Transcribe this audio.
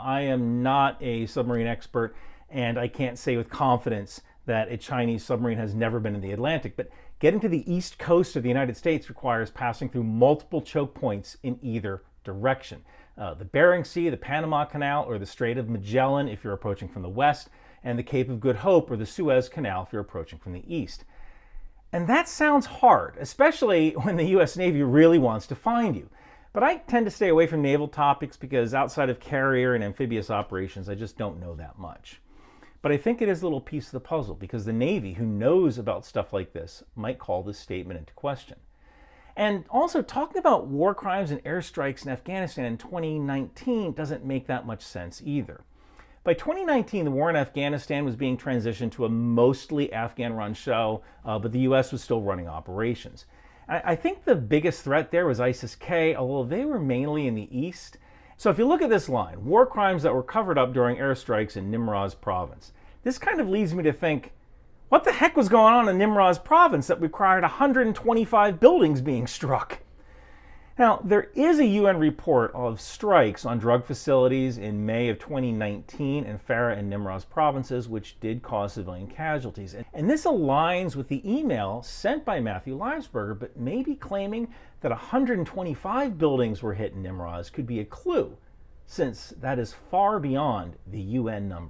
I am not a submarine expert, and I can't say with confidence that a Chinese submarine has never been in the Atlantic, but getting to the east coast of the United States requires passing through multiple choke points in either direction. The Bering Sea, the Panama Canal, or the Strait of Magellan if you're approaching from the west, and the Cape of Good Hope or the Suez Canal if you're approaching from the east. And that sounds hard, especially when the US Navy really wants to find you. But I tend to stay away from naval topics because outside of carrier and amphibious operations, I just don't know that much. But I think it is a little piece of the puzzle because the Navy, who knows about stuff like this, might call this statement into question. And also, talking about war crimes and airstrikes in Afghanistan in 2019 doesn't make that much sense either. By 2019, the war in Afghanistan was being transitioned to a mostly Afghan-run show, but the US was still running operations. I think the biggest threat there was ISIS-K, although they were mainly in the east. So if you look at this line, war crimes that were covered up during airstrikes in Nimroz province, this kind of leads me to think, what the heck was going on in Nimroz province that required 125 buildings being struck? Now, there is a UN report of strikes on drug facilities in May of 2019 in Farah and Nimroz provinces, which did cause civilian casualties. And this aligns with the email sent by Matthew Leibsberger, but maybe claiming that 125 buildings were hit in Nimroz could be a clue, since that is far beyond the UN number.